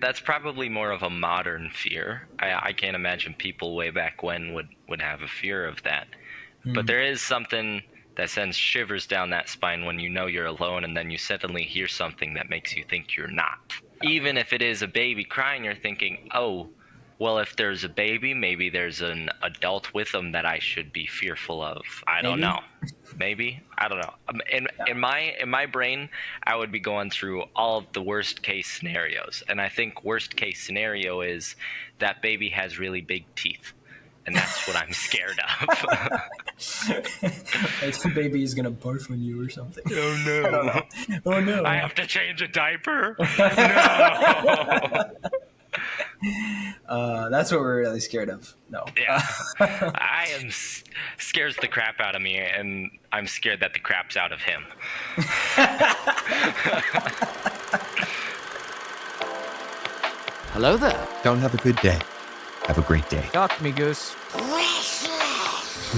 That's probably more of a modern fear. I can't imagine people way back when would have a fear of that. But there is something that sends shivers down that spine when you know you're alone and then you suddenly hear something that makes you think you're not. Even if it is a baby crying, you're thinking, oh, well, if there's a baby, maybe there's an adult with them that I should be fearful of. I don't know. Maybe. I don't know. In my brain, I would be going through all of the worst case scenarios. And I think worst case scenario is that baby has really big teeth. And that's what I'm scared of. Like the baby is going to barf on you or something. Oh, no. I don't know. Oh, no. I have to change a diaper. No. That's what we're really scared of. No. Yeah. I am scares the crap out of me, and I'm scared that the crap's out of him. Hello there. Don't have a good day. Have a great day. Talk to me, Goose. I'm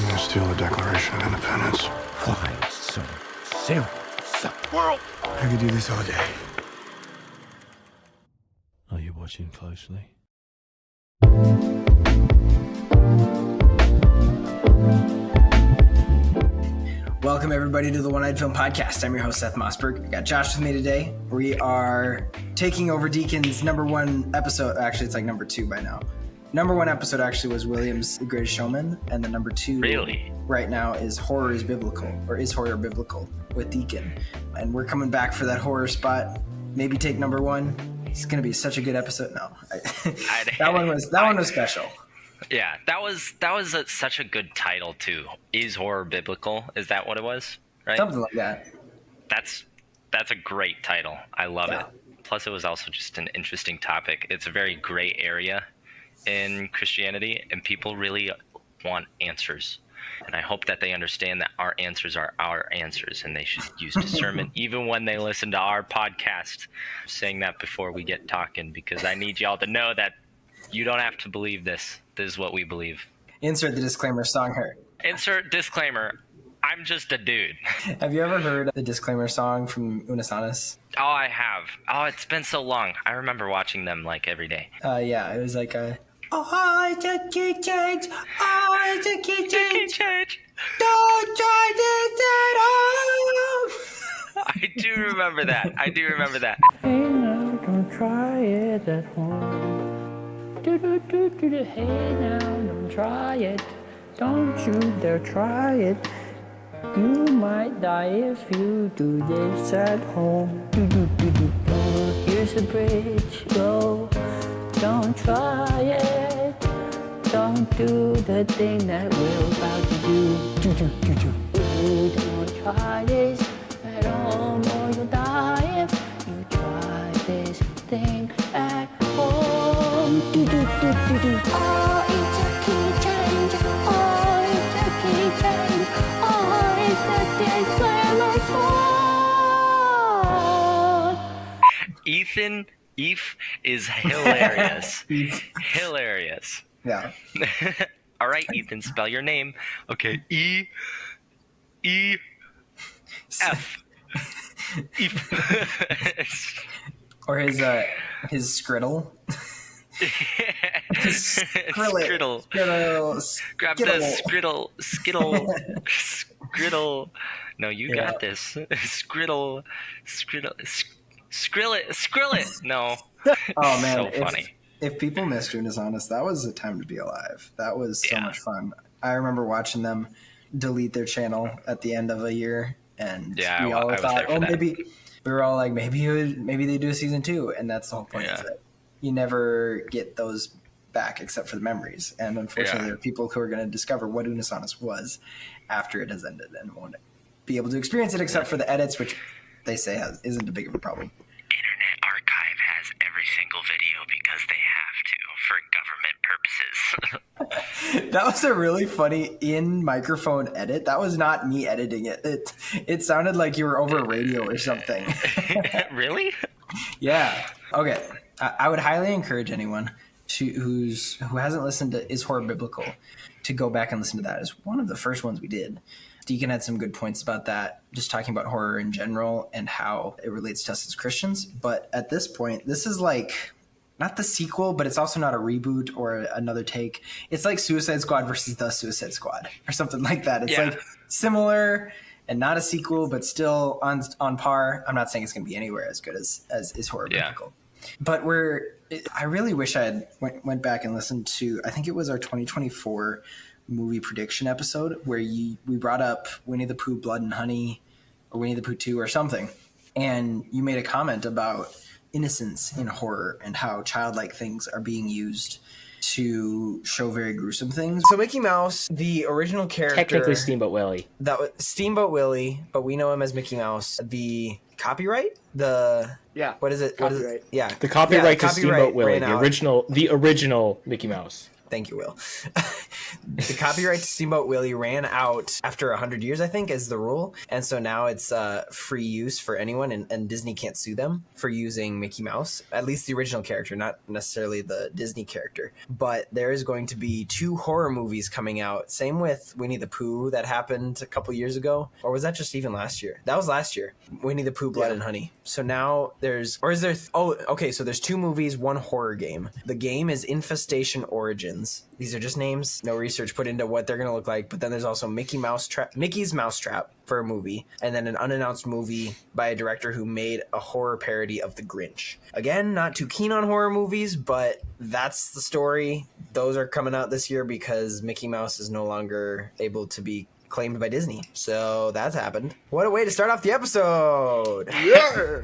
gonna steal the Declaration of Independence. Why so serious? World! I could do this all day. Are you watching closely? Welcome, everybody, to the One-Eyed Film Podcast. I'm your host, Seth Mossberg. I got Josh with me today. We are taking over Deacon's number one episode. Actually, it's like number two by now. Number one episode actually was William's The Greatest Showman, and the number two right now is Horror is Biblical, or Is Horror Biblical, with Deacon. And we're coming back for that horror spot. Maybe take number one. It's going to be such a good episode. No, that one was special. Yeah, that was such a good title too. Is horror biblical? Is that what it was? Right? Something like that. That's a great title. I love it. Plus, it was also just an interesting topic. It's a very gray area in Christianity, and people really want answers. And I hope that they understand that our answers are our answers, and they should use discernment even when they listen to our podcast. I'm saying that before we get talking, because I need y'all to know that you don't have to believe this. This is what we believe. Insert the disclaimer song here. Insert disclaimer. I'm just a dude. Have you ever heard the disclaimer song from Innocence? Oh, I have. Oh, it's been so long. I remember watching them like every day. Yeah, it was like oh, it's a key change. Oh, it's a key change. Don't try this at home. I do remember that. Hey now, don't try it at home. Do. Hey now, don't try it. Don't you dare try it. You might die if you do this at home. Do. Here's the bridge. Go. Don't try it. Don't do the thing that we're about to do. Ooh, don't try this at home or you'll die if you try this thing at home. Do. Oh, it's a key change. Oh, it's a key change. Oh, it's the disclaimer song. Eve is hilarious. Hilarious. Yeah. All right, Ethan, spell your name. Okay, E F. Or his skriddle. Skriddle. Grab the skriddle. No, you got this. Skrill it. No. Oh man, so funny. If people missed Who Is Honest, that was a time to be alive. That was so much fun. I remember watching them delete their channel at the end of a year, and we all thought, maybe we were all like, maybe they do a season 2, and that's the whole point. Is that you never get those back except for the memories, and unfortunately, there are people who are going to discover what Unis Honest was after it has ended and won't be able to experience it except for the edits, which they say isn't a big of a problem. Internet Archive has every single video because they have to for government purposes. That was a really funny in-microphone edit. That was not me editing it. It sounded like you were over radio or something. Really? Yeah. Okay. I would highly encourage anyone who hasn't listened to Is Horror Biblical to go back and listen to that. It's one of the first ones we did. Deacon had some good points about that, just talking about horror in general and how it relates to us as Christians. But at this point, this is like not the sequel, but it's also not a reboot or another take. It's like Suicide Squad versus the Suicide Squad or something like that. It's like similar and not a sequel, but still on par. I'm not saying it's going to be anywhere as good as is Horror Biblical. But I really wish I had went back and listened to, I think it was our 2024 movie prediction episode where we brought up Winnie the Pooh, Blood and Honey, or Winnie the Pooh 2 or something. And you made a comment about innocence in horror and how childlike things are being used to show very gruesome things. So Mickey Mouse, the original character... Technically Steamboat Willie. That was Steamboat Willie, but we know him as Mickey Mouse. The copyright? What is it? Copyright. The copyright to Steamboat Willie, the original Mickey Mouse. Thank you, Will. The copyright to Steamboat Willie ran out after 100 years, I think, is the rule. And so now it's free use for anyone, and Disney can't sue them for using Mickey Mouse, at least the original character, not necessarily the Disney character. But there is going to be 2 horror movies coming out. Same with Winnie the Pooh that happened a couple years ago. Or was that just even last year? That was last year. Winnie the Pooh, Blood and Honey. So now there's 2 movies, 1 horror game. The game is Infestation Origins. These are just names, no research put into what they're going to look like. But then there's also Mickey's Mousetrap for a movie, and then an unannounced movie by a director who made a horror parody of The Grinch. Again, not too keen on horror movies, but that's the story. Those are coming out this year because Mickey Mouse is no longer able to be claimed by Disney. So that's happened. What a way to start off the episode. Yeah.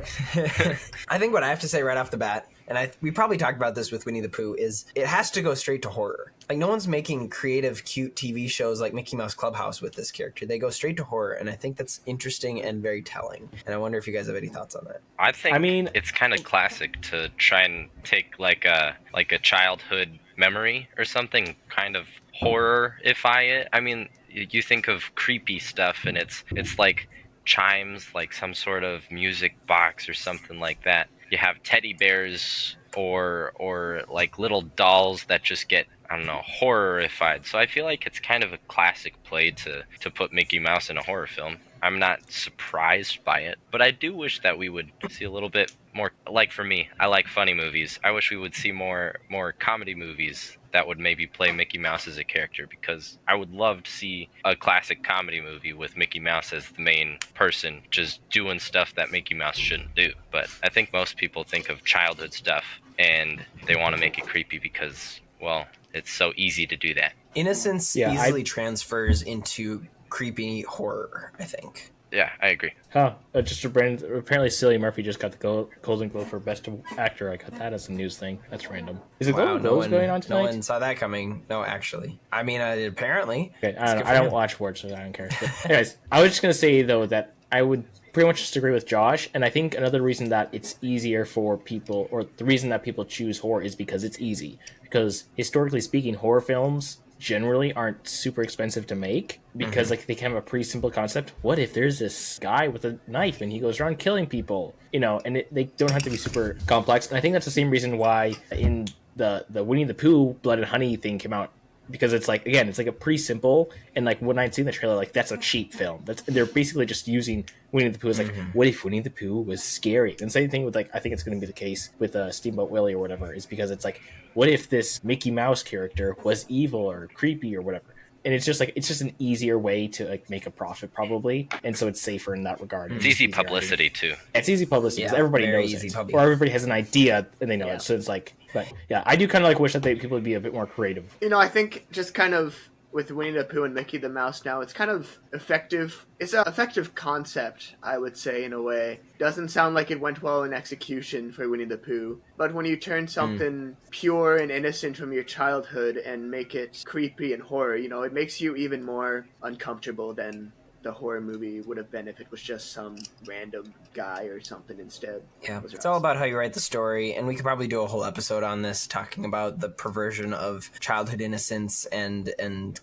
I think what I have to say right off the bat, and we probably talked about this with Winnie the Pooh, is it has to go straight to horror. Like, no one's making creative, cute TV shows like Mickey Mouse Clubhouse with this character. They go straight to horror, and I think that's interesting and very telling. And I wonder if you guys have any thoughts on that. I think it's kind of classic to try and take like a childhood memory or something, kind of horror-ify it. I mean, you think of creepy stuff, and it's like chimes, like some sort of music box or something like that. You have teddy bears or like little dolls that just get, I don't know, horrorified. So I feel like it's kind of a classic play to put Mickey Mouse in a horror film. I'm not surprised by it, but I do wish that we would see a little bit more. Like, for me, I like funny movies. I wish we would see more comedy movies that would maybe play Mickey Mouse as a character, because I would love to see a classic comedy movie with Mickey Mouse as the main person just doing stuff that Mickey Mouse shouldn't do. But I think most people think of childhood stuff and they want to make it creepy because, well, it's so easy to do that. Innocence easily transfers into creepy horror, I think. Yeah, I agree. Just a brand. Apparently, Cillian Murphy just got the Golden Globe for Best Actor. I got that as a news thing. That's random. Is the Golden Globes going on tonight? No one saw that coming. No, actually. I mean, apparently. Okay, I don't watch sports, so I don't care. But anyways, I was just going to say, though, that I would pretty much just agree with Josh. And I think another reason that it's easier for people, or the reason that people choose horror, is because it's easy. Because historically speaking, horror films generally aren't super expensive to make because like they can have a pretty simple concept. What if there's this guy with a knife and he goes around killing people, and they don't have to be super complex. And I think that's the same reason why in the Winnie the Pooh Blood and Honey thing came out, because it's like, again, it's like a pretty simple, and like when I'd seen the trailer, like that's a cheap film. They're basically just using Winnie the Pooh as like, what if Winnie the Pooh was scary? And same thing with, like, I think it's going to be the case with Steamboat Willie or whatever, is because it's like, what if this Mickey Mouse character was evil or creepy or whatever? And it's just an easier way to like make a profit probably, and so it's safer in that regard. It's easy publicity too. It's easy publicity because everybody knows it, or everybody has an idea and they know it. So it's like, but yeah, I do kind of like wish that people would be a bit more creative. I think just kind of with Winnie the Pooh and Mickey the Mouse now, it's kind of effective. It's an effective concept, I would say, in a way. Doesn't sound like it went well in execution for Winnie the Pooh, but when you turn something pure and innocent from your childhood and make it creepy and horror, it makes you even more uncomfortable than the horror movie would have been if it was just some random guy or something instead. Yeah, it's all about how you write the story, and we could probably do a whole episode on this, talking about the perversion of childhood innocence and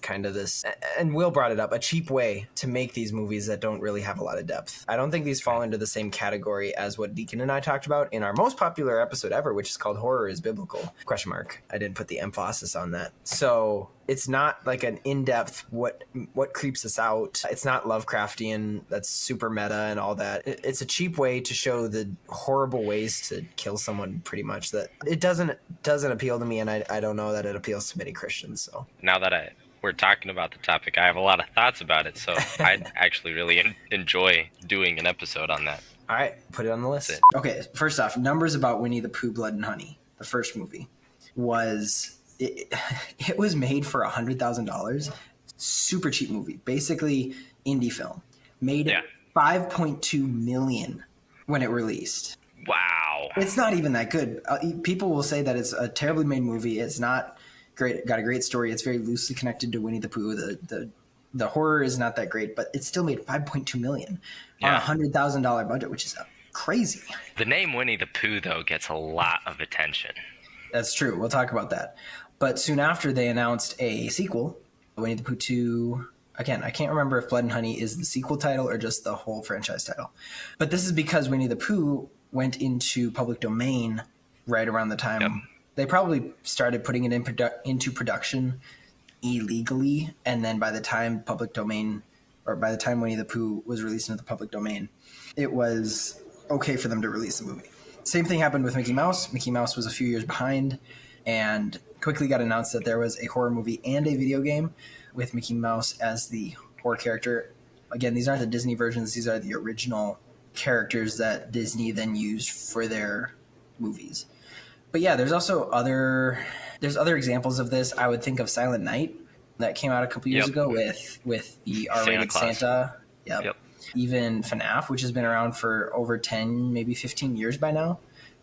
kind of this, and Will brought it up, a cheap way to make these movies that don't really have a lot of depth. I don't think these fall into the same category as what Deacon and I talked about in our most popular episode ever, which is called Horror is Biblical? ? I didn't put the emphasis on that. So It's not like an in-depth what creeps us out. It's not Lovecraftian. That's super meta and all that. It's a cheap way to show the horrible ways to kill someone. Pretty much that it doesn't appeal to me, and I don't know that it appeals to many Christians. So now that we're talking about the topic, I have a lot of thoughts about it. So I'd actually really enjoy doing an episode on that. All right, put it on the list. Okay, first off, numbers about Winnie the Pooh, Blood and Honey, the first movie, was it was made for $100,000. Super cheap movie, basically indie film. Made $5.2 million when it released. Wow, it's not even that good. People will say that it's a terribly made movie. It's not great. Got a great story. It's very loosely connected to Winnie the Pooh. The horror is not that great, but it still made $5.2 million on a $100,000 budget, which is crazy. The name Winnie the Pooh, though, gets a lot of attention. That's true. We'll talk about that. But soon after, they announced a sequel, Winnie the Pooh 2. Again, I can't remember if Blood and Honey is the sequel title or just the whole franchise title. But this is because Winnie the Pooh went into public domain right around the time. They probably started putting it into production illegally, and then by the time Winnie the Pooh was released into the public domain, it was okay for them to release the movie. Same thing happened with Mickey Mouse. Mickey Mouse was a few years behind and quickly got announced that there was a horror movie and a video game with Mickey Mouse as the horror character. Again, these aren't the Disney versions. These are the original characters that Disney then used for their movies. But yeah, there's other examples of this. I would think of Silent Night that came out a couple years ago with the R-rated Santa. Yep. Even FNAF, which has been around for over 10, maybe 15 years by now.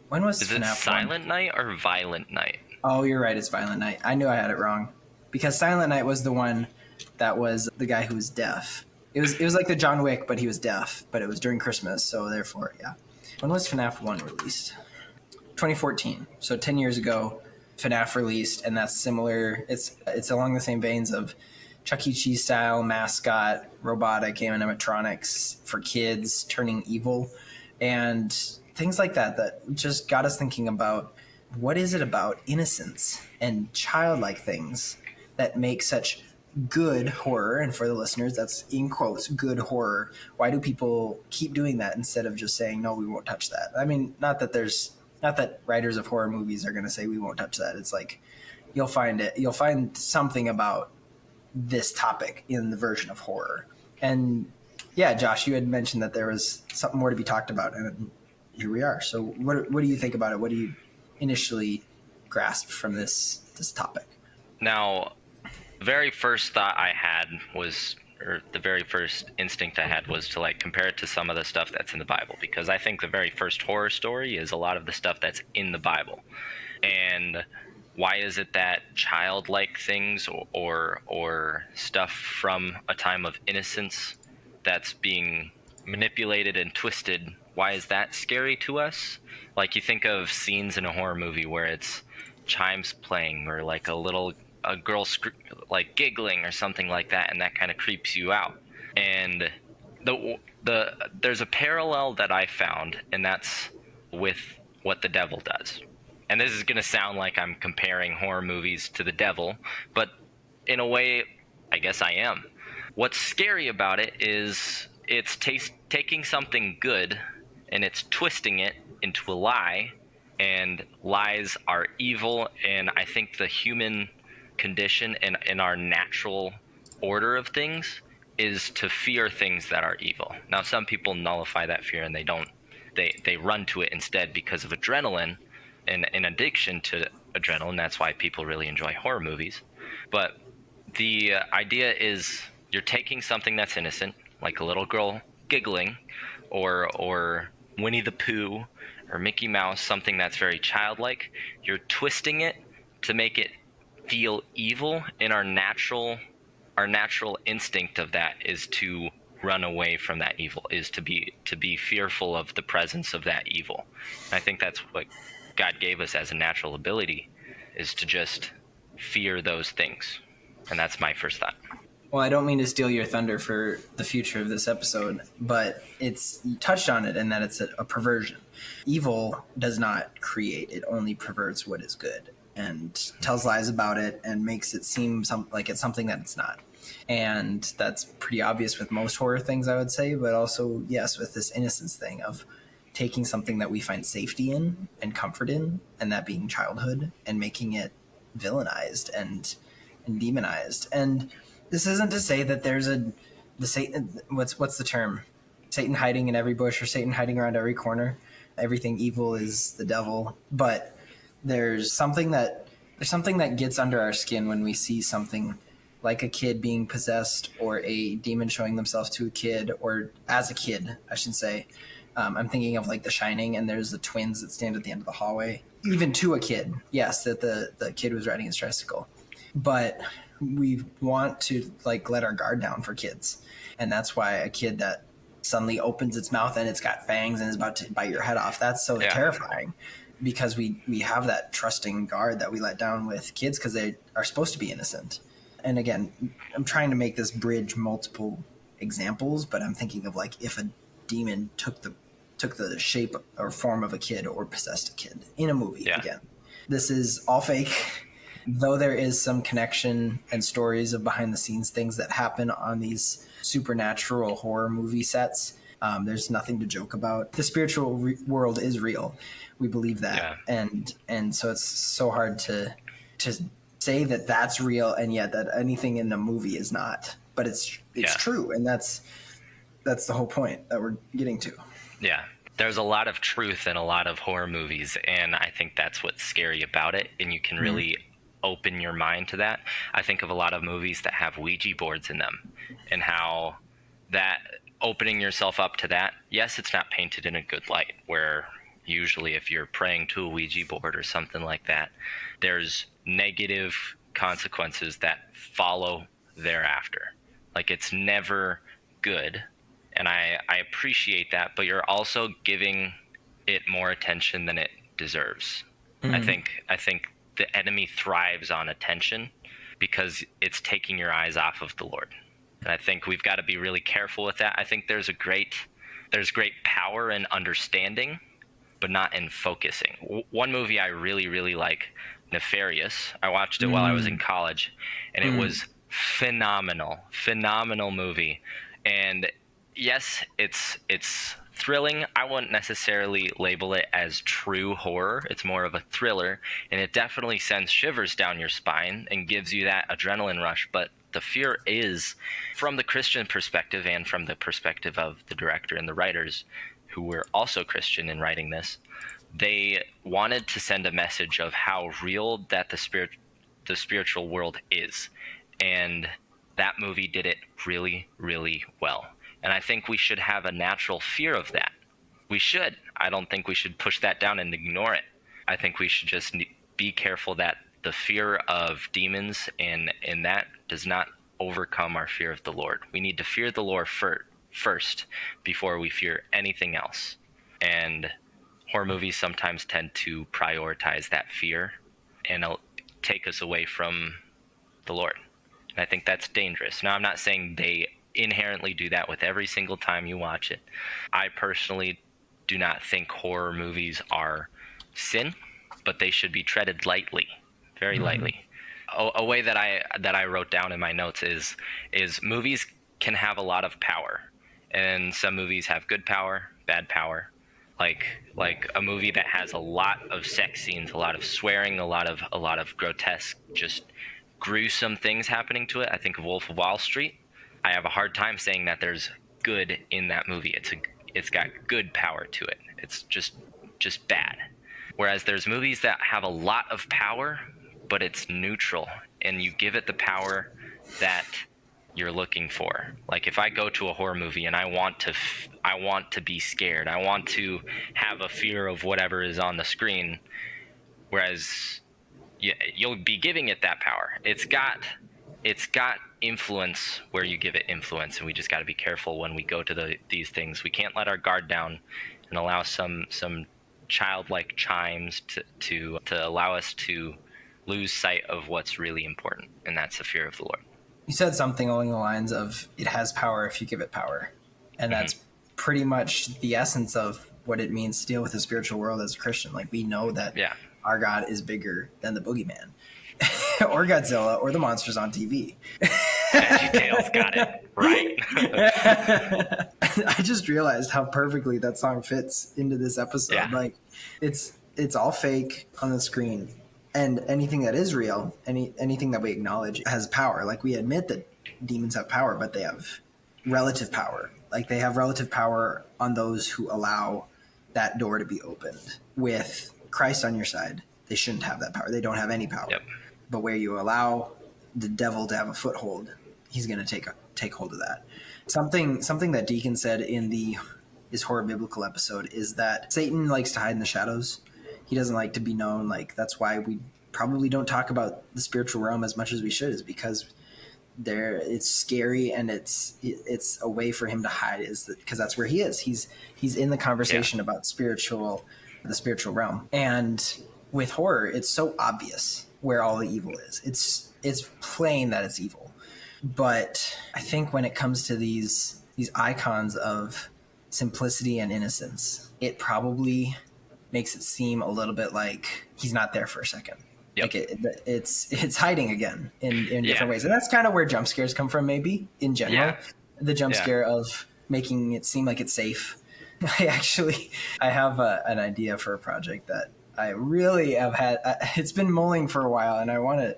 When was FNAF? Is it Silent Night or Violent Night? Oh, you're right. It's Violent Night. I knew I had it wrong. Because Silent Night was the one that was the guy who was deaf. It was like the John Wick, but he was deaf. But it was during Christmas, so therefore, yeah. When was FNAF 1 released? 2014. So 10 years ago, FNAF released, and that's similar. It's along the same veins of Chuck E. Cheese style, mascot, robotic, animatronics for kids, turning evil, and things like that just got us thinking about what is it about innocence and childlike things that make such good horror. And for the listeners, that's in quotes, good horror. Why do people keep doing that instead of just saying, no, we won't touch that? I mean, not that writers of horror movies are going to say we won't touch that. It's like you'll find something about this topic in the version of horror. And yeah, Josh, you had mentioned that there was something more to be talked about, and here we are. So what do you think about it? What do you initially grasp from this topic? Now, the very first thought I had was, or the very first instinct I had was to like compare it to some of the stuff that's in the Bible, because I think the very first horror story is a lot of the stuff that's in the Bible. And why is it that childlike things or stuff from a time of innocence that's being manipulated and twisted, why is that scary to us? Like, you think of scenes in a horror movie where it's chimes playing or like a girl like giggling or something like that, and that kind of creeps you out. And there's a parallel that I found, and that's with what the devil does. And this is going to sound like I'm comparing horror movies to the devil, but in a way, I guess I am. What's scary about it is it's taking something good and it's twisting it into a lie, and lies are evil. And I think the human condition and in our natural order of things is to fear things that are evil. Now, some people nullify that fear and they run to it instead because of adrenaline and an addiction to adrenaline. That's why people really enjoy horror movies. But the idea is you're taking something that's innocent, like a little girl giggling, or Winnie the Pooh, or Mickey Mouse, something that's very childlike. You're twisting it to make it feel evil, and our natural instinct of that is to run away from that evil, is to be fearful of the presence of that evil. And I think that's what God gave us as a natural ability, is to just fear those things. And that's my first thought. Well, I don't mean to steal your thunder for the future of this episode, but you touched on it in that it's a perversion. Evil does not create, it only perverts what is good. and tells lies about it and makes it seem like it's something that it's not. And that's pretty obvious with most horror things, I would say, but also, yes, with this innocence thing of taking something that we find safety in and comfort in, and that being childhood, and making it villainized and demonized. And this isn't to say that there's what's the term? Satan hiding in every bush, or Satan hiding around every corner. Everything evil is the devil. But there's something that gets under our skin when we see something like a kid being possessed, or a demon showing themselves to a kid, or as a kid, I should say. I'm thinking of like The Shining, and there's the twins that stand at the end of the hallway. Even to a kid, yes, that the kid was riding his tricycle. But we want to like let our guard down for kids. And that's why a kid that suddenly opens its mouth and it's got fangs and is about to bite your head off, that's so terrifying, because we have that trusting guard that we let down with kids because they are supposed to be innocent. And again, I'm trying to make this bridge multiple examples, but I'm thinking of like if a demon took the shape or form of a kid or possessed a kid in a movie. Again, this is all fake, though there is some connection and stories of behind the scenes things that happen on these supernatural horror movie sets. There's nothing to joke about. The spiritual world is real. We believe that. And so it's so hard to say that that's real, and yet that anything in the movie is not. But it's true, and that's the whole point that we're getting to. Yeah. There's a lot of truth in a lot of horror movies, and I think that's what's scary about it, and you can really open your mind to that. I think of a lot of movies that have Ouija boards in them, and how that opening yourself up to that, yes, it's not painted in a good light, where usually if you're praying to a Ouija board or something like that, there's negative consequences that follow thereafter. Like, it's never good, and I appreciate that, but you're also giving it more attention than it deserves. I think the enemy thrives on attention because it's taking your eyes off of the Lord. And I think we've got to be really careful with that. I think there's great power in understanding, but not in focusing. One movie I really, really like, Nefarious. I watched it while I was in college, and it was phenomenal movie. And yes, it's thrilling. I wouldn't necessarily label it as true horror. It's more of a thriller, and it definitely sends shivers down your spine and gives you that adrenaline rush. But the fear is, from the Christian perspective and from the perspective of the director and the writers, who were also Christian in writing this, they wanted to send a message of how real that the spiritual world is. And that movie did it really, really well. And I think we should have a natural fear of that. We should. I don't think we should push that down and ignore it. I think we should just be careful that the fear of demons and that does not overcome our fear of the Lord. We need to fear the Lord first before we fear anything else. And horror movies sometimes tend to prioritize that fear and take us away from the Lord. And I think that's dangerous. Now, I'm not saying they inherently do that with every single time you watch it. I personally do not think horror movies are sin, but they should be treaded lightly, very lightly. A way that I wrote down in my notes is movies can have a lot of power, and some movies have good power, bad power. Like a movie that has a lot of sex scenes, a lot of swearing, a lot of grotesque, just gruesome things happening to it. I think of Wolf of Wall Street. I have a hard time saying that there's good in that movie. It's got good power to it. It's just bad. Whereas there's movies that have a lot of power, but it's neutral, and you give it the power that you're looking for. Like, if I go to a horror movie and I want to be scared, I want to have a fear of whatever is on the screen, whereas you'll be giving it that power. It's got influence where you give it influence, and we just got to be careful when we go to these things. We can't let our guard down and allow some childlike chimes to allow us to lose sight of what's really important, and that's the fear of the Lord. You said something along the lines of it has power if you give it power, and that's pretty much the essence of what it means to deal with the spiritual world as a Christian. Like, we know that our God is bigger than the boogeyman or Godzilla or the monsters on TV. VeggieTales got it right. I just realized how perfectly that song fits into this episode. Yeah. Like, it's all fake on the screen, and anything that is real, anything that we acknowledge has power. Like, we admit that demons have power, but they have relative power. Like, they have relative power on those who allow that door to be opened. With Christ on your side, they shouldn't have that power. They don't have any power. Yep. But where you allow the devil to have a foothold, he's going to take hold of that. Something that Deacon said in his horror biblical episode is that Satan likes to hide in the shadows. He doesn't like to be known. Like, that's why we probably don't talk about the spiritual realm as much as we should, is because it's scary, and it's a way for him to hide, because that's where he is. He's in the conversation about the spiritual realm. And with horror, it's so obvious where all the evil is. It's plain that it's evil. But I think when it comes to these icons of simplicity and innocence, it probably makes it seem a little bit like he's not there for a second. Yep. Like it's hiding again in different ways. And that's kind of where jump scares come from, maybe, in general. Yeah. The jump scare of making it seem like it's safe. I have an idea for a project that I really have had. It's been mulling for a while, and I want to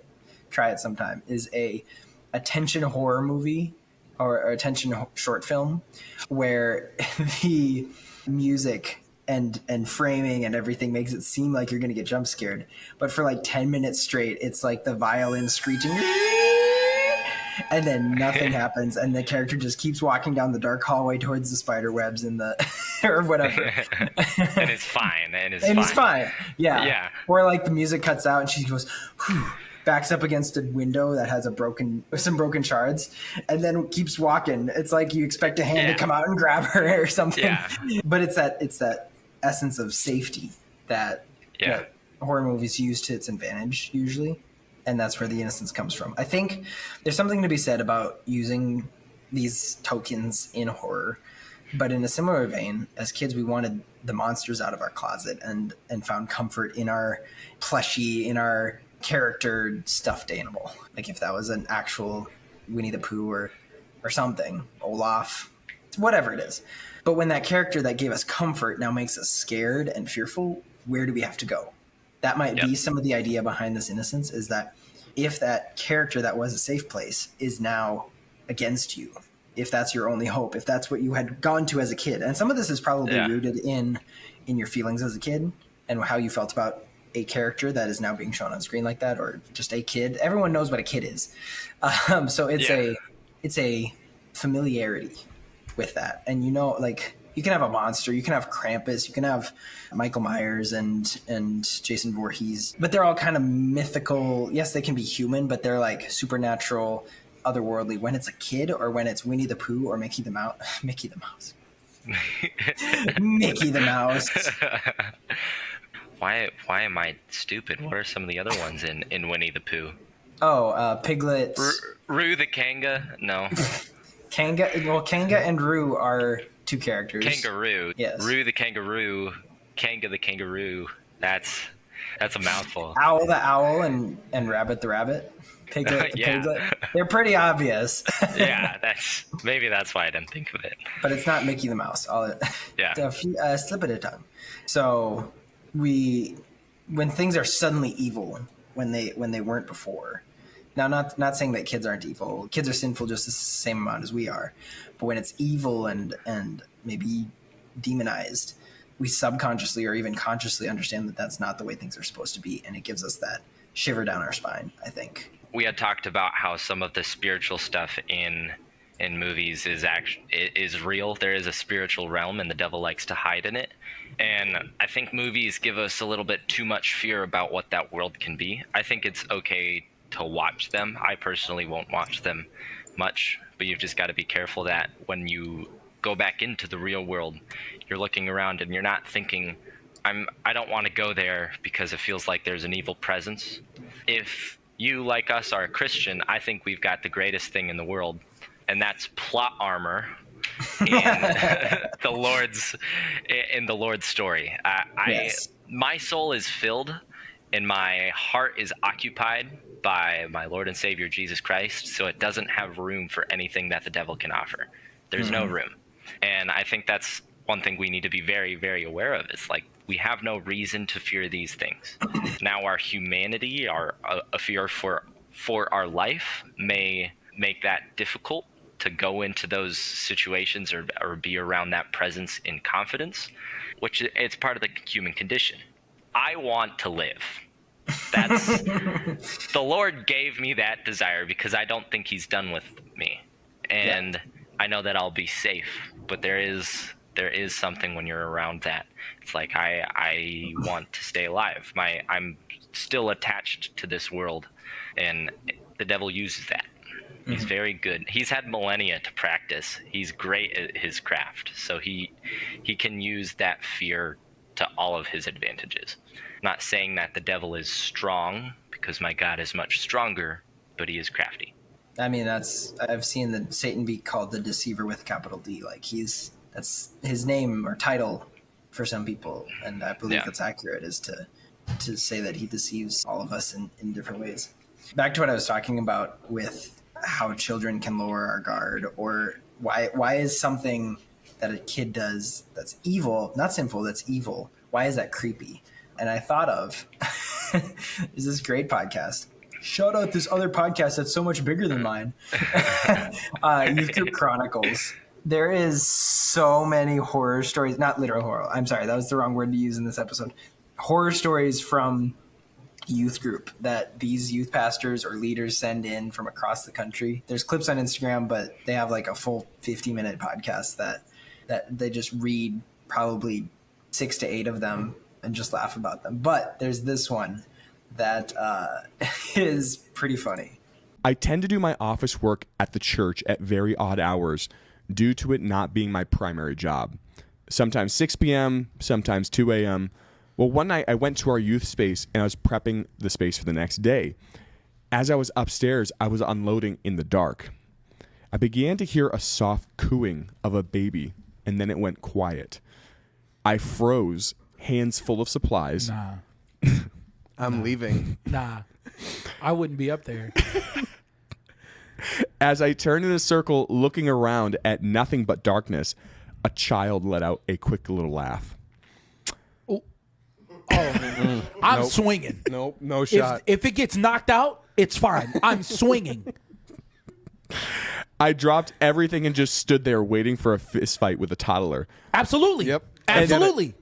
try it sometime, is a tension horror movie or a tension short film where the music and framing and everything makes it seem like you're going to get jump scared. But for like 10 minutes straight, it's like the violin screeching and then nothing happens. And the character just keeps walking down the dark hallway towards the spider webs and or whatever. And it's fine. It's fine. Yeah. Yeah. Or like the music cuts out and she goes, whew, backs up against a window that has some broken shards, and then keeps walking. It's like you expect a hand to come out and grab her or something. Yeah. But it's that essence of safety that horror movies use to its advantage usually, and that's where the innocence comes from. I think there's something to be said about using these tokens in horror, but in a similar vein, as kids we wanted the monsters out of our closet and found comfort in our plushie, in our character stuffed animal. Like if that was an actual Winnie the Pooh or something, Olaf, whatever it is. But when that character that gave us comfort now makes us scared and fearful, where do we have to go? That might be some of the idea behind this innocence, is that if that character that was a safe place is now against you, if that's your only hope, if that's what you had gone to as a kid, and some of this is probably rooted in your feelings as a kid and how you felt about a character that is now being shown on screen like that, or just a kid. Everyone knows what a kid is. So it's a familiarity with that. And like you can have a monster, you can have Krampus, you can have Michael Myers and Jason Voorhees, but they're all kind of mythical. Yes, they can be human, but they're like supernatural, otherworldly. When it's a kid, or when it's Winnie the Pooh or Mickey the Mouse. Mickey the Mouse. Why am I stupid? What are some of the other ones in Winnie the Pooh? Oh, Piglet. Roo the Kanga? No. Kanga and Roo are two characters. Kangaroo. Yes. Roo the kangaroo. Kanga the kangaroo. That's a mouthful. Owl the owl and Rabbit the rabbit. Piglet the piglet. They're pretty obvious. Yeah, maybe that's why I didn't think of it. But it's not Mickey the Mouse. A slip at a time. So when things are suddenly evil, when they weren't before. Now, not saying that kids aren't evil. Kids are sinful just the same amount as we are. But when it's evil and maybe demonized, we subconsciously or even consciously understand that that's not the way things are supposed to be, and it gives us that shiver down our spine, I think. We had talked about how some of the spiritual stuff in movies is real. There is a spiritual realm, and the devil likes to hide in it. And I think movies give us a little bit too much fear about what that world can be. I think it's okay to watch them. I personally won't watch them much, but you've just got to be careful that when you go back into the real world, you're looking around and you're not thinking, I don't want to go there because it feels like there's an evil presence. If you, like us, are a Christian, I think we've got the greatest thing in the world, and that's plot armor in the Lord's story. My soul is filled and my heart is occupied by my Lord and Savior Jesus Christ, so it doesn't have room for anything that the devil can offer. There's no room. And I think that's one thing we need to be very, very aware of. It's like, we have no reason to fear these things. Now, our humanity, a fear for our life may make that difficult to go into those situations or be around that presence in confidence, which it's part of the human condition. I want to live. That's the Lord gave me that desire because I don't think he's done with me. And I know that I'll be safe, but there is something when you're around that. It's like I want to stay alive. I'm still attached to this world, and the devil uses that. He's very good. He's had millennia to practice. He's great at his craft, so he can use that fear to all of his advantages. Not saying that the devil is strong, because my God is much stronger, but he is crafty. I mean, I've seen Satan be called the deceiver with a capital D. Like, that's his name or title for some people, and I believe that's accurate, is to say that he deceives all of us in different ways. Back to what I was talking about with how children can lower our guard, or why is something that a kid does that's evil, not sinful, that's evil, why is that creepy? And I thought of is this great podcast. Shout out this other podcast that's so much bigger than mine. Youth Group Chronicles. There is so many horror stories, not literal horror. I'm sorry, that was the wrong word to use in this episode. Horror stories from youth group that these youth pastors or leaders send in from across the country. There's clips on Instagram, but they have like a full 50-minute podcast that they just read probably 6 to 8 of them and just laugh about them. But there's this one that is pretty funny. I tend to do my office work at the church at very odd hours due to it not being my primary job. Sometimes 6 p.m., sometimes 2 a.m. Well, one night I went to our youth space and I was prepping the space for the next day. As I was upstairs, I was unloading in the dark. I began to hear a soft cooing of a baby, and then it went quiet. I froze, hands full of supplies. Nah. I'm leaving. Nah. I wouldn't be up there. As I turned in a circle looking around at nothing but darkness, a child let out a quick little laugh. I'm swinging. Nope, no shot. If it gets knocked out, it's fine. I'm swinging. I dropped everything and just stood there waiting for a fist fight with a toddler. Absolutely. Yep. Absolutely.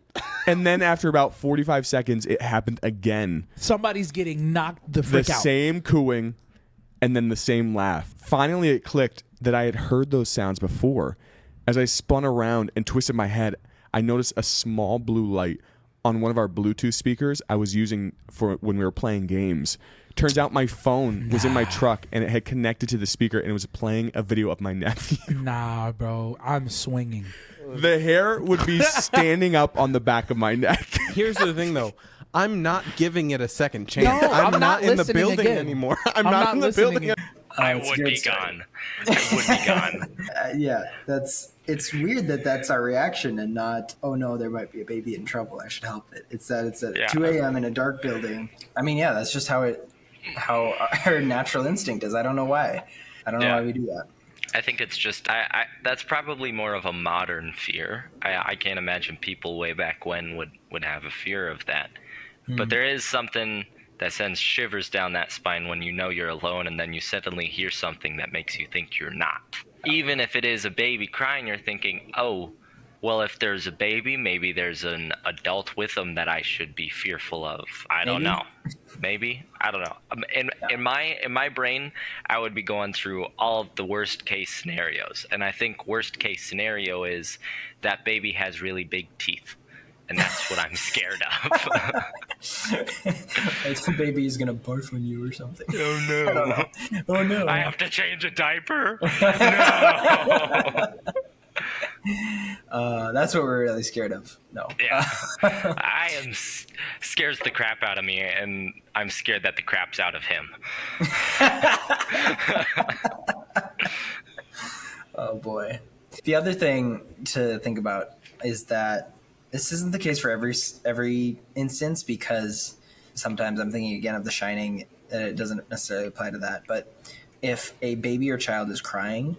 And then after about 45 seconds, it happened again. Somebody's getting knocked the frick out. The same cooing and then the same laugh. Finally, it clicked that I had heard those sounds before. As I spun around and twisted my head, I noticed a small blue light on one of our Bluetooth speakers I was using for when we were playing games. Turns out my phone was in my truck and it had connected to the speaker and it was playing a video of my nephew. Nah, bro. I'm swinging. The hair would be standing up on the back of my neck. Here's the thing, though. I'm not giving it a second chance. No, I'm not in the listening building again. anymore. I'm not in the building. I would be gone. I would be gone. Yeah, it's weird that that's our reaction and not, oh no, there might be a baby in trouble, I should help it. It's that it's at 2 a.m. in a dark building. I mean, yeah, that's just how our natural instinct is. I don't know why. I don't know why we do that. I think it's just that's probably more of a modern fear. I can't imagine people way back when would have a fear of that. But there is something that sends shivers down that spine when you know you're alone and then you suddenly hear something that makes you think you're not. Even if it is a baby crying, you're thinking, oh, well, if there's a baby, maybe there's an adult with them that I should be fearful of. I don't know. Maybe. I don't know. In my brain, I would be going through all of the worst case scenarios. And I think worst case scenario is that baby has really big teeth. And that's what I'm scared of. Like the baby is going to barf on you or something. Oh, no. I don't know. Oh, no. I have to change a diaper? No. That's what we're really scared of. No. Yeah. I am scares the crap out of me, and I'm scared that the crap's out of him. Oh, boy. The other thing to think about is that this isn't the case for every instance, because sometimes I'm thinking again of The Shining, and it doesn't necessarily apply to that, but if a baby or child is crying,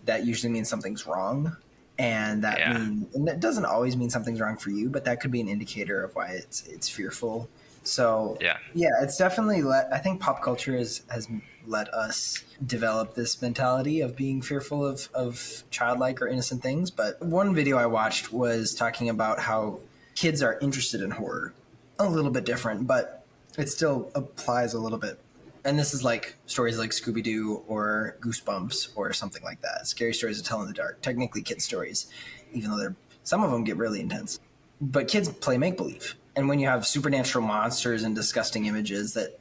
that usually means something's wrong. And and that doesn't always mean something's wrong for you, but that could be an indicator of why it's fearful. So it's definitely I think pop culture has let us develop this mentality of being fearful of childlike or innocent things. But one video I watched was talking about how kids are interested in horror. A little bit different, but it still applies a little bit. And this is like stories like Scooby-Doo or Goosebumps or something like that. Scary stories to tell in the dark. Technically kids' stories, even though some of them get really intense. But kids play make-believe. And when you have supernatural monsters and disgusting images, that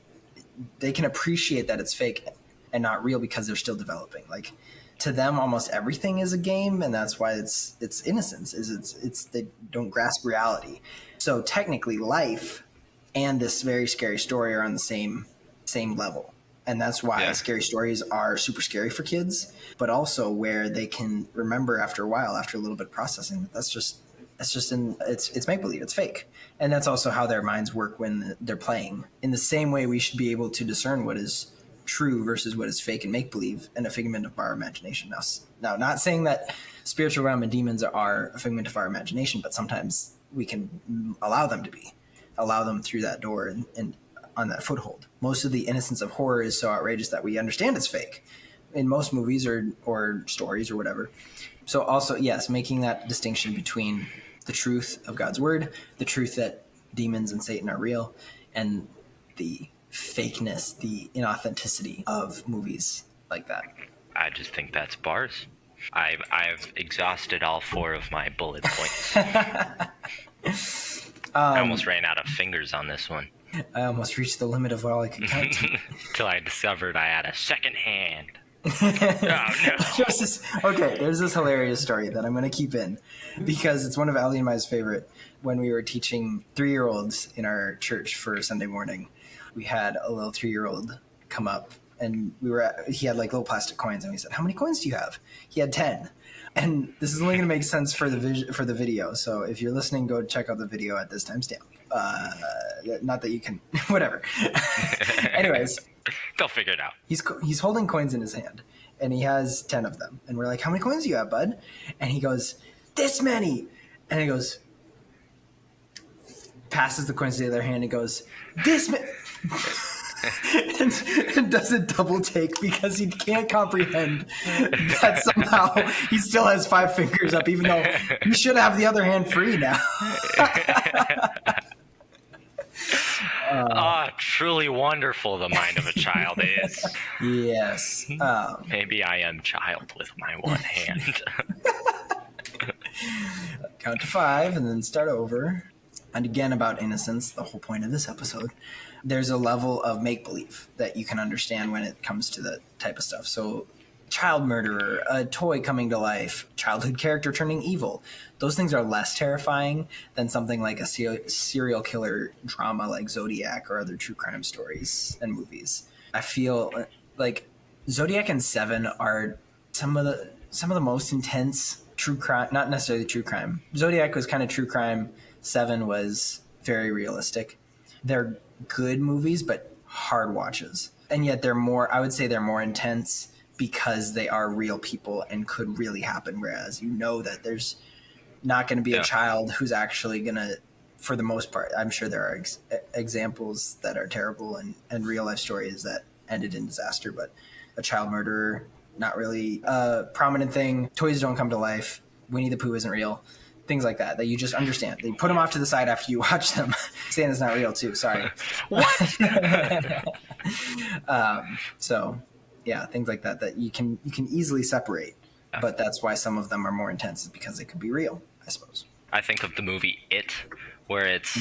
they can appreciate that it's fake and not real because they're still developing. Like, to them, almost everything is a game, and that's why it's innocence. It's they don't grasp reality. So technically, life and this very scary story are on the same level, and that's why scary stories are super scary for kids, but also where they can remember after a while, after a little bit of processing, it's make believe, it's fake. And that's also how their minds work when they're playing. In the same way, we should be able to discern what is true versus what is fake and make believe, and a figment of our imagination. Now, not saying that spiritual realm and demons are a figment of our imagination, but sometimes we can allow them through that door and on that foothold. Most of the innocence of horror is so outrageous that we understand it's fake in most movies or stories or whatever. So also, yes, making that distinction between the truth of God's word, the truth that demons and Satan are real, and the fakeness, the inauthenticity of movies like that. I just think that's bars. I've exhausted all 4 of my bullet points. I almost ran out of fingers on this one. I almost reached the limit of all I could count to. Till I discovered I had a second hand. Oh, no. Okay, there's this hilarious story that I'm going to keep in because it's one of Allie and my favorite. When we were teaching 3-year-olds in our church for Sunday morning, we had a little 3-year-old come up, and he had like little plastic coins, and we said, "How many coins do you have?" He had 10. And this is only going to make sense for the video. So if you're listening, go check out the video at this timestamp. Not that you can, whatever. Anyways, they'll figure it out. He's holding coins in his hand, and he has 10 of them. And we're like, "How many coins do you have, bud?" And he goes, "This many." And he goes, passes the coins to the other hand, and goes, "This many." and does a double take because he can't comprehend that somehow he still has 5 fingers up, even though he should have the other hand free now. Truly wonderful the mind of a child is. Yes. Maybe I am child with my one hand. Count to 5 and then start over. And again, about innocence, the whole point of this episode, there's a level of make-believe that you can understand when it comes to that type of stuff. So child murderer, a toy coming to life, childhood character turning evil. Those things are less terrifying than something like a serial killer drama like Zodiac or other true crime stories and movies. I feel like Zodiac and Seven are some of the most intense true crime, not necessarily true crime. Zodiac was kind of true crime. Seven was very realistic. They're good movies, but hard watches. And yet I would say they're more intense because they are real people and could really happen. Whereas you know that there's not going to be a child who's actually going to, for the most part, I'm sure there are examples that are terrible and real life stories that ended in disaster, but a child murderer, not really a prominent thing. Toys don't come to life. Winnie the Pooh isn't real. Things like that you just understand. They put them off to the side after you watch them. Santa's not real too. Sorry. What? So, yeah, things like that you can easily separate. But that's why some of them are more intense, is because they could be real, I suppose. I think of the movie It, where it's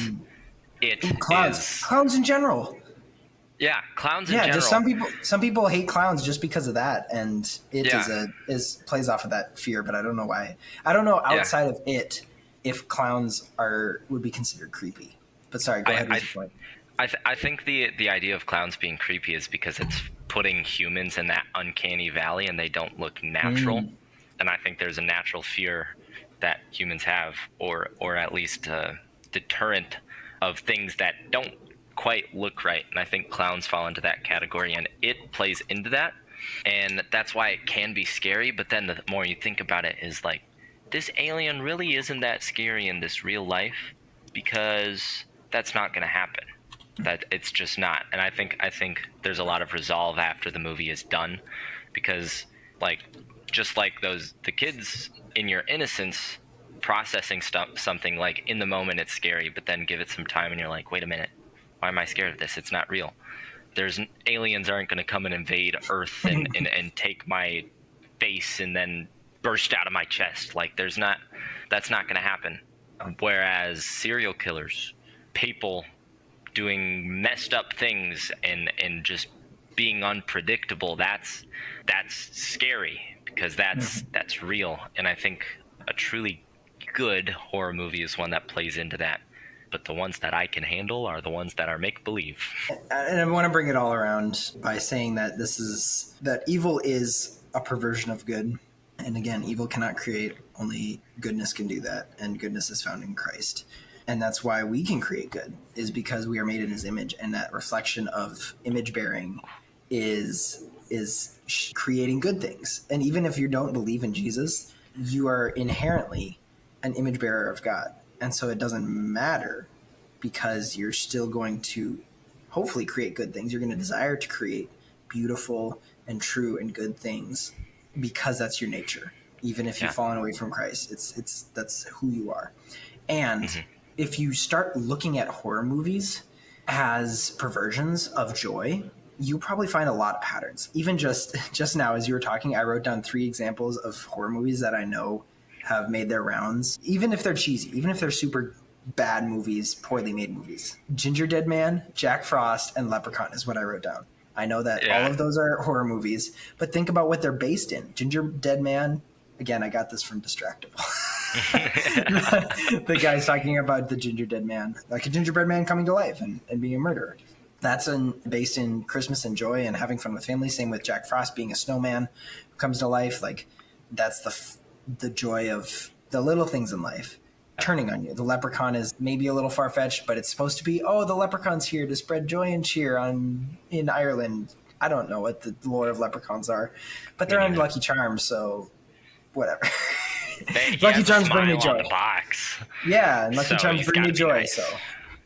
clowns in general. Yeah, clowns in general. Yeah, just some people hate clowns just because of that, and it plays off of that fear. But I don't know why. I don't know outside of it if clowns would be considered creepy. But sorry, go ahead with your point. I think the idea of clowns being creepy is because it's putting humans in that uncanny valley, and they don't look natural. And I think there's a natural fear that humans have, or at least a deterrent of things that don't quite look right. And I think clowns fall into that category, and it plays into that. And that's why it can be scary. But then the more you think about it is like, this alien really isn't that scary in this real life, because that's not going to happen. That it's just not. And I think there's a lot of resolve after the movie is done, because like, just like the kids in your innocence processing something, like in the moment it's scary, but then give it some time and you're like, wait a minute, why am I scared of this? It's not real. Aliens aren't going to come and invade Earth and take my face and then burst out of my chest. Like, that's not going to happen. Whereas serial killers, people doing messed up things and just being unpredictable, that's scary, because that's real. And I think a truly good horror movie is one that plays into that. But the ones that I can handle are the ones that are make-believe. And I want to bring it all around by saying that that evil is a perversion of good. And again, evil cannot create, only goodness can do that. And goodness is found in Christ. And that's why we can create good, is because we are made in his image. And that reflection of image bearing is creating good things. And even if you don't believe in Jesus, you are inherently an image bearer of God. And so it doesn't matter, because you're still going to hopefully create good things. You're going to desire to create beautiful and true and good things, because that's your nature. Even if you've fallen away from Christ, that's who you are. And if you start looking at horror movies as perversions of joy, you probably find a lot of patterns. Even just now, as you were talking, I wrote down 3 examples of horror movies that I know have made their rounds, even if they're cheesy, even if they're super bad movies, poorly made movies. Ginger Dead Man, Jack Frost, and Leprechaun is what I wrote down. I know that all of those are horror movies, but think about what they're based in. Ginger Dead Man, again, I got this from Distractable. The guy's talking about the Ginger Dead Man, like a gingerbread man coming to life and being a murderer. That's based in Christmas and joy and having fun with family. Same with Jack Frost being a snowman who comes to life. Like, that's the joy of the little things in life turning on you. The Leprechaun is maybe a little far-fetched, but it's supposed to be, the Leprechaun's here to spread joy and cheer in Ireland. I don't know what the lore of leprechauns are, but they're on Lucky Charms, so whatever. Lucky Charms bring me joy. Yeah, and Lucky Charms bring me joy. Nice.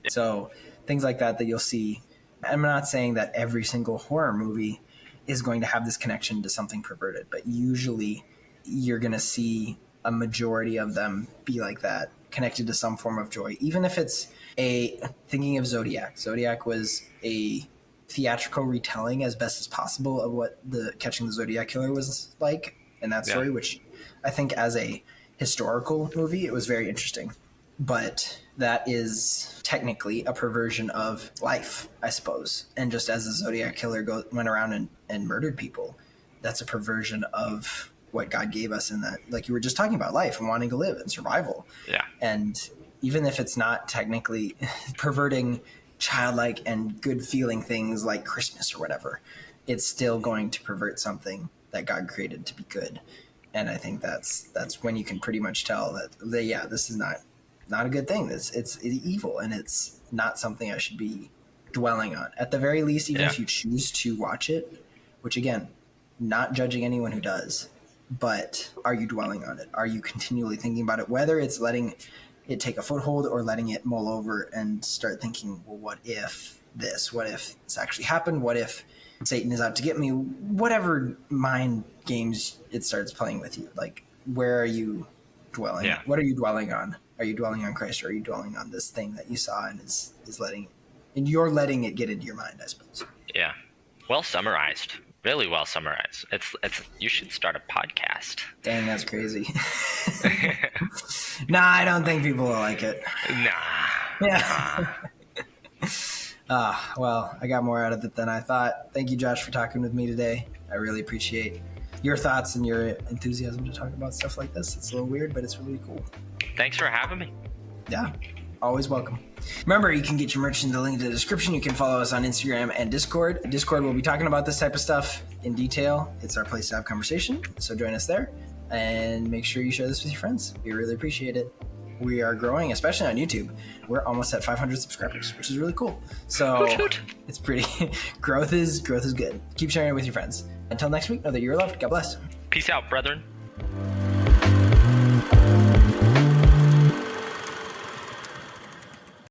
So things like that you'll see. I'm not saying that every single horror movie is going to have this connection to something perverted, but usually you're going to see a majority of them be like that, connected to some form of joy. Even if it's thinking of Zodiac. Zodiac was a theatrical retelling as best as possible of what the Catching the Zodiac Killer was like in that story, which I think as a historical movie, it was very interesting. But that is technically a perversion of life, I suppose. And just as the Zodiac Killer went around and murdered people, that's a perversion of what God gave us in that, like you were just talking about, life and wanting to live and survival. Yeah. And even if it's not technically perverting childlike and good feeling things like Christmas or whatever, it's still going to pervert something that God created to be good. And I think that's when you can pretty much tell that, this is not a good thing. It's evil, and it's not something I should be dwelling on. At the very least, even if you choose to watch it, which again, not judging anyone who does, but are you dwelling on it? Are you continually thinking about it? Whether it's letting it take a foothold or letting it mull over and start thinking, well, what if this? What if this actually happened? What if Satan is out to get me? Whatever mind games it starts playing with you. Like, where are you dwelling? Yeah. What are you dwelling on? Are you dwelling on Christ, or are you dwelling on this thing that you saw and is letting, and you're letting it get into your mind, I suppose? Yeah. Well summarized. Really well summarized. It's you should start a podcast. Dang, that's crazy. Nah, I don't think people will like it. Nah. Yeah. Well, I got more out of it than I thought. Thank you, Josh, for talking with me today. I really appreciate your thoughts and your enthusiasm to talk about stuff like this. It's a little weird, but it's really cool. Thanks for having me. Yeah, always welcome. Remember, you can get your merch in the link in the description. You can follow us on Instagram and Discord. Discord will be talking about this type of stuff in detail. It's our place to have conversation, so join us there. And make sure you share this with your friends. We really appreciate it. we are growing, especially on YouTube. We're almost at 500 subscribers, which is really cool. So it's pretty. Growth is good. Keep sharing it with your friends. Until next week, know that you're loved. God bless. Peace out, brethren.